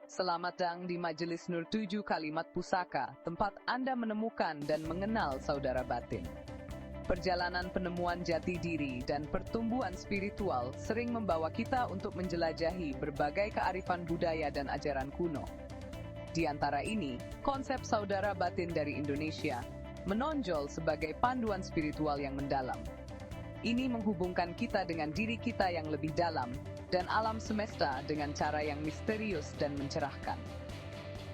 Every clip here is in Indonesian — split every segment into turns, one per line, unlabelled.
Selamat datang di Majelis Nur 7 Kalimat Pusaka, tempat Anda menemukan dan mengenal saudara batin. Perjalanan penemuan jati diri dan pertumbuhan spiritual sering membawa kita untuk menjelajahi berbagai kearifan budaya dan ajaran kuno. Di antara ini, konsep saudara batin dari Indonesia menonjol sebagai panduan spiritual yang mendalam. Ini menghubungkan kita dengan diri kita yang lebih dalam dan alam semesta dengan cara yang misterius dan mencerahkan.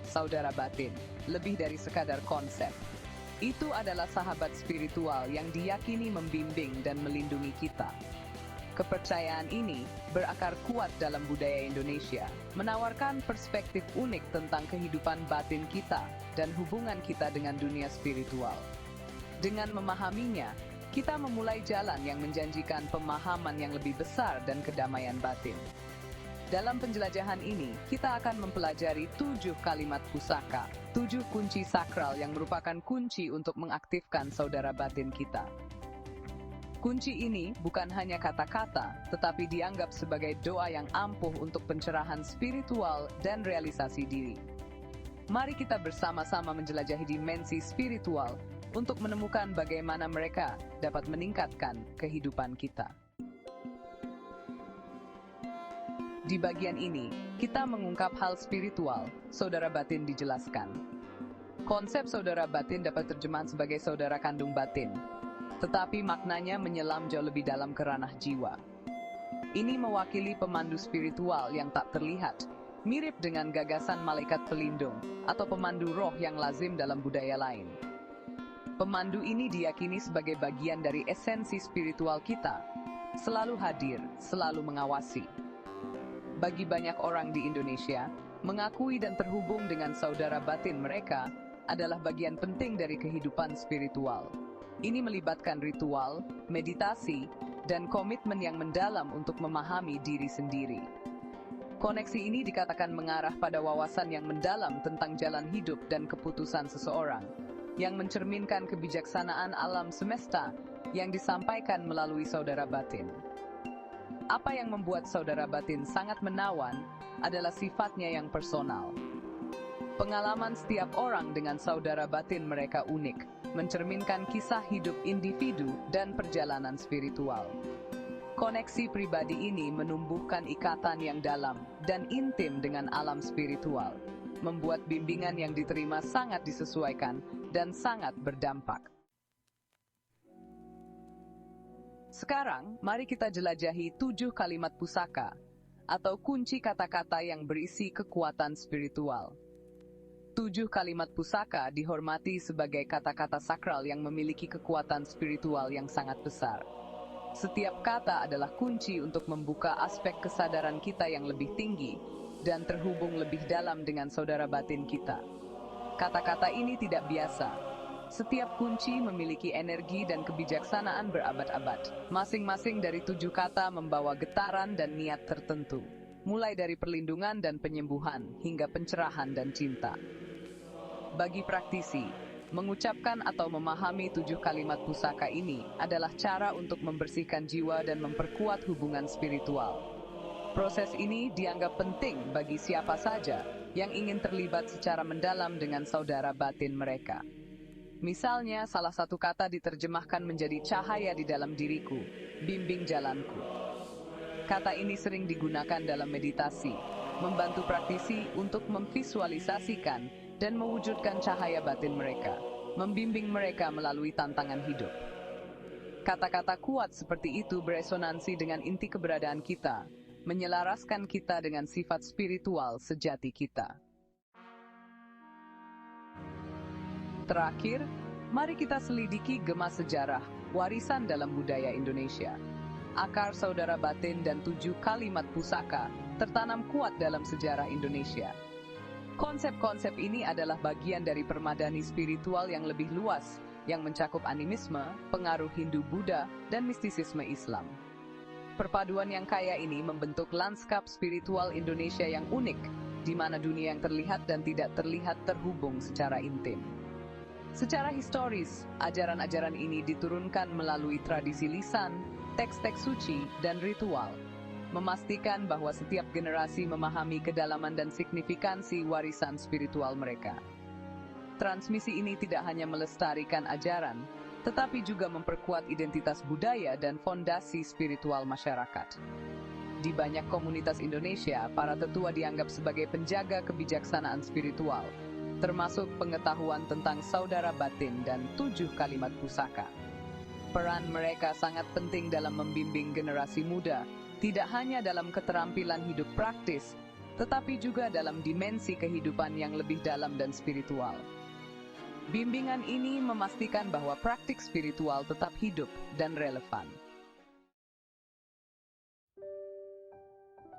Saudara batin, lebih dari sekadar konsep. Itu adalah sahabat spiritual yang diyakini membimbing dan melindungi kita. Kepercayaan ini berakar kuat dalam budaya Indonesia, menawarkan perspektif unik tentang kehidupan batin kita dan hubungan kita dengan dunia spiritual. Dengan memahaminya, kita memulai jalan yang menjanjikan pemahaman yang lebih besar dan kedamaian batin. Dalam penjelajahan ini, kita akan mempelajari 7 kalimat pusaka, 7 kunci sakral yang merupakan kunci untuk mengaktifkan saudara batin kita. Kunci ini bukan hanya kata-kata, tetapi dianggap sebagai doa yang ampuh untuk pencerahan spiritual dan realisasi diri. Mari kita bersama-sama menjelajahi dimensi spiritual untuk menemukan bagaimana mereka dapat meningkatkan kehidupan kita. Di bagian ini, kita mengungkap hal spiritual, saudara batin dijelaskan. Konsep saudara batin dapat terjemahan sebagai saudara kandung batin, tetapi maknanya menyelam jauh lebih dalam ke ranah jiwa. Ini mewakili pemandu spiritual yang tak terlihat, mirip dengan gagasan malaikat pelindung atau pemandu roh yang lazim dalam budaya lain. Pemandu ini diyakini sebagai bagian dari esensi spiritual kita, selalu hadir, selalu mengawasi. Bagi banyak orang di Indonesia, mengakui dan terhubung dengan saudara batin mereka adalah bagian penting dari kehidupan spiritual. Ini melibatkan ritual, meditasi, dan komitmen yang mendalam untuk memahami diri sendiri. Koneksi ini dikatakan mengarah pada wawasan yang mendalam tentang jalan hidup dan keputusan seseorang, yang mencerminkan kebijaksanaan alam semesta yang disampaikan melalui saudara batin. Apa yang membuat saudara batin sangat menawan adalah sifatnya yang personal. Pengalaman setiap orang dengan saudara batin mereka unik, mencerminkan kisah hidup individu dan perjalanan spiritual. Koneksi pribadi ini menumbuhkan ikatan yang dalam dan intim dengan alam spiritual, membuat bimbingan yang diterima sangat disesuaikan dan sangat berdampak. Sekarang, mari kita jelajahi 7 kalimat pusaka, atau kunci kata-kata yang berisi kekuatan spiritual. 7 kalimat pusaka dihormati sebagai kata-kata sakral yang memiliki kekuatan spiritual yang sangat besar. Setiap kata adalah kunci untuk membuka aspek kesadaran kita yang lebih tinggi dan terhubung lebih dalam dengan saudara batin kita. Kata-kata ini tidak biasa. Setiap kunci memiliki energi dan kebijaksanaan berabad-abad. Masing-masing dari 7 kata membawa getaran dan niat tertentu, mulai dari perlindungan dan penyembuhan hingga pencerahan dan cinta. Bagi praktisi, mengucapkan atau memahami 7 kalimat pusaka ini adalah cara untuk membersihkan jiwa dan memperkuat hubungan spiritual. Proses ini dianggap penting bagi siapa saja yang ingin terlibat secara mendalam dengan saudara batin mereka. Misalnya, salah satu kata diterjemahkan menjadi cahaya di dalam diriku, bimbing jalanku. Kata ini sering digunakan dalam meditasi, membantu praktisi untuk memvisualisasikan dan mewujudkan cahaya batin mereka, membimbing mereka melalui tantangan hidup. Kata-kata kuat seperti itu beresonansi dengan inti keberadaan kita, menyelaraskan kita dengan sifat spiritual sejati kita. Terakhir, mari kita selidiki gema sejarah, warisan dalam budaya Indonesia. Akar saudara batin dan 7 kalimat pusaka tertanam kuat dalam sejarah Indonesia. Konsep-konsep ini adalah bagian dari permadani spiritual yang lebih luas, yang mencakup animisme, pengaruh Hindu-Buddha, dan mistisisme Islam. Perpaduan yang kaya ini membentuk lanskap spiritual Indonesia yang unik, di mana dunia yang terlihat dan tidak terlihat terhubung secara intim. Secara historis, ajaran-ajaran ini diturunkan melalui tradisi lisan, teks-teks suci, dan ritual. memastikan bahwa setiap generasi memahami kedalaman dan signifikansi warisan spiritual mereka. Transmisi ini tidak hanya melestarikan ajaran, tetapi juga memperkuat identitas budaya dan fondasi spiritual masyarakat. Di banyak komunitas Indonesia, para tetua dianggap sebagai penjaga kebijaksanaan spiritual, termasuk pengetahuan tentang saudara batin dan 7 kalimat pusaka. Peran mereka sangat penting dalam membimbing generasi muda, tidak hanya dalam keterampilan hidup praktis, tetapi juga dalam dimensi kehidupan yang lebih dalam dan spiritual. Bimbingan ini memastikan bahwa praktik spiritual tetap hidup dan relevan.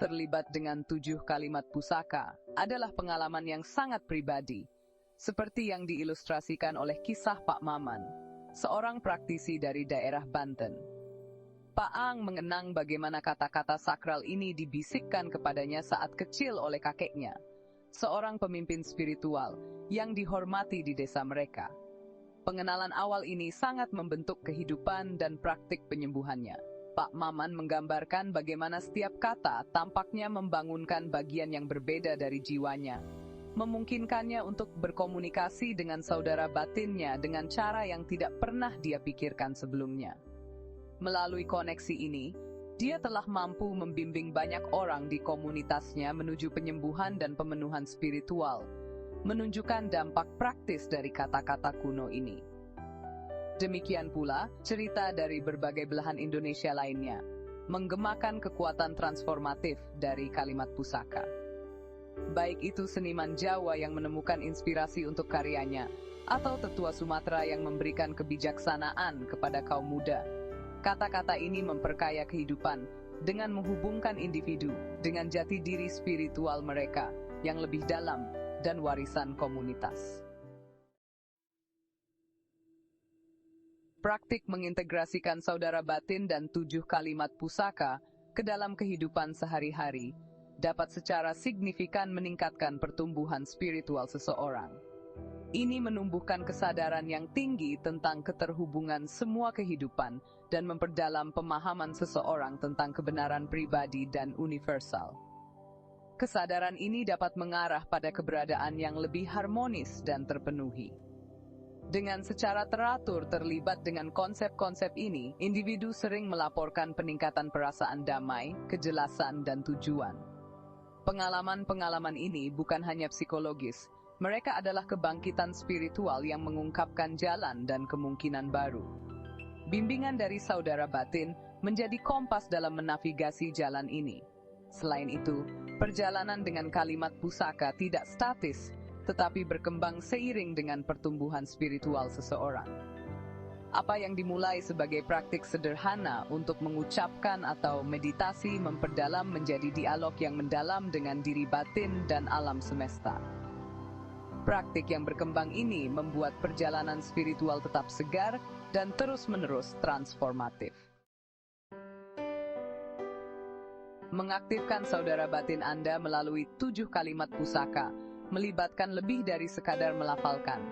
Terlibat dengan 7 kalimat pusaka adalah pengalaman yang sangat pribadi, seperti yang diilustrasikan oleh kisah Pak Maman, seorang praktisi dari daerah Banten. Pak Ang mengenang bagaimana kata-kata sakral ini dibisikkan kepadanya saat kecil oleh kakeknya, seorang pemimpin spiritual yang dihormati di desa mereka. Pengenalan awal ini sangat membentuk kehidupan dan praktik penyembuhannya. Pak Maman menggambarkan bagaimana setiap kata tampaknya membangunkan bagian yang berbeda dari jiwanya, memungkinkannya untuk berkomunikasi dengan saudara batinnya dengan cara yang tidak pernah dia pikirkan sebelumnya. Melalui koneksi ini, dia telah mampu membimbing banyak orang di komunitasnya menuju penyembuhan dan pemenuhan spiritual, menunjukkan dampak praktis dari kata-kata kuno ini. Demikian pula, cerita dari berbagai belahan Indonesia lainnya, menggemakan kekuatan transformatif dari kalimat pusaka. Baik itu seniman Jawa yang menemukan inspirasi untuk karyanya, atau tetua Sumatera yang memberikan kebijaksanaan kepada kaum muda. Kata-kata ini memperkaya kehidupan dengan menghubungkan individu dengan jati diri spiritual mereka yang lebih dalam dan warisan komunitas. Praktik mengintegrasikan saudara batin dan 7 kalimat pusaka ke dalam kehidupan sehari-hari dapat secara signifikan meningkatkan pertumbuhan spiritual seseorang. Ini menumbuhkan kesadaran yang tinggi tentang keterhubungan semua kehidupan dan memperdalam pemahaman seseorang tentang kebenaran pribadi dan universal. Kesadaran ini dapat mengarah pada keberadaan yang lebih harmonis dan terpenuhi. Dengan secara teratur terlibat dengan konsep-konsep ini, individu sering melaporkan peningkatan perasaan damai, kejelasan, dan tujuan. Pengalaman-pengalaman ini bukan hanya psikologis, mereka adalah kebangkitan spiritual yang mengungkapkan jalan dan kemungkinan baru. Bimbingan dari saudara batin menjadi kompas dalam menavigasi jalan ini. Selain itu, perjalanan dengan kalimat pusaka tidak statis, tetapi berkembang seiring dengan pertumbuhan spiritual seseorang. Apa yang dimulai sebagai praktik sederhana untuk mengucapkan atau meditasi memperdalam menjadi dialog yang mendalam dengan diri batin dan alam semesta. Praktik yang berkembang ini membuat perjalanan spiritual tetap segar dan terus-menerus transformatif. Mengaktifkan saudara batin Anda melalui 7 kalimat pusaka melibatkan lebih dari sekadar melafalkan.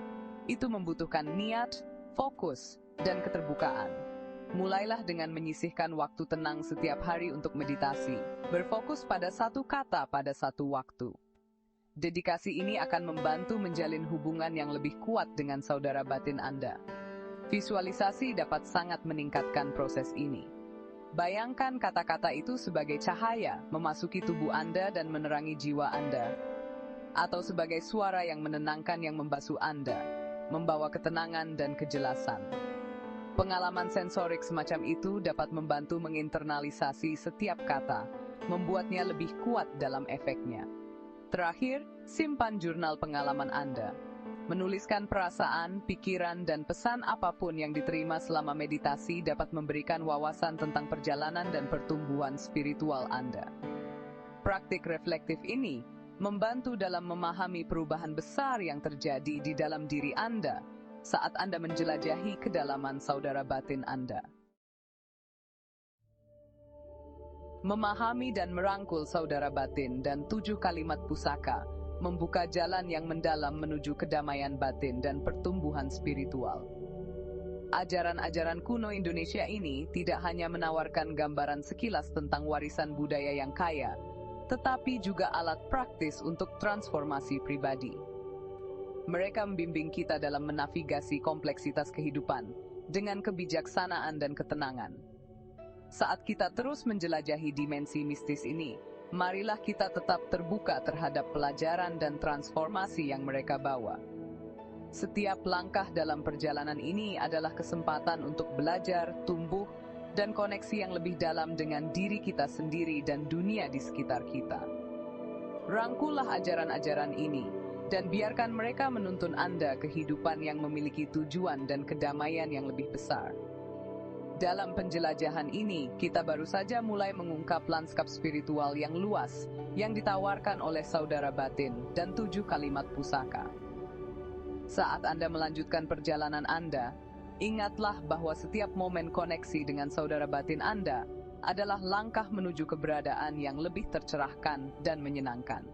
Itu membutuhkan niat, fokus, dan keterbukaan. Mulailah dengan menyisihkan waktu tenang setiap hari untuk meditasi, berfokus pada satu kata pada satu waktu. Dedikasi ini akan membantu menjalin hubungan yang lebih kuat dengan saudara batin Anda. Visualisasi dapat sangat meningkatkan proses ini. Bayangkan kata-kata itu sebagai cahaya memasuki tubuh Anda dan menerangi jiwa Anda, atau sebagai suara yang menenangkan yang membasuh Anda, membawa ketenangan dan kejelasan. Pengalaman sensorik semacam itu dapat membantu menginternalisasi setiap kata, membuatnya lebih kuat dalam efeknya. Terakhir, simpan jurnal pengalaman Anda. Menuliskan perasaan, pikiran, dan pesan apapun yang diterima selama meditasi dapat memberikan wawasan tentang perjalanan dan pertumbuhan spiritual Anda. Praktik reflektif ini membantu dalam memahami perubahan besar yang terjadi di dalam diri Anda saat Anda menjelajahi kedalaman saudara batin Anda. Memahami dan merangkul saudara batin dan 7 kalimat pusaka membuka jalan yang mendalam menuju kedamaian batin dan pertumbuhan spiritual. Ajaran-ajaran kuno Indonesia ini tidak hanya menawarkan gambaran sekilas tentang warisan budaya yang kaya, tetapi juga alat praktis untuk transformasi pribadi. Mereka membimbing kita dalam menavigasi kompleksitas kehidupan dengan kebijaksanaan dan ketenangan. Saat kita terus menjelajahi dimensi mistis ini, marilah kita tetap terbuka terhadap pelajaran dan transformasi yang mereka bawa. Setiap langkah dalam perjalanan ini adalah kesempatan untuk belajar, tumbuh, dan koneksi yang lebih dalam dengan diri kita sendiri dan dunia di sekitar kita. Rangkullah ajaran-ajaran ini, dan biarkan mereka menuntun Anda kehidupan yang memiliki tujuan dan kedamaian yang lebih besar. Dalam penjelajahan ini, kita baru saja mulai mengungkap lanskap spiritual yang luas yang ditawarkan oleh Saudara Batin dan 7 kalimat pusaka. Saat Anda melanjutkan perjalanan Anda, ingatlah bahwa setiap momen koneksi dengan Saudara Batin Anda adalah langkah menuju keberadaan yang lebih tercerahkan dan menyenangkan.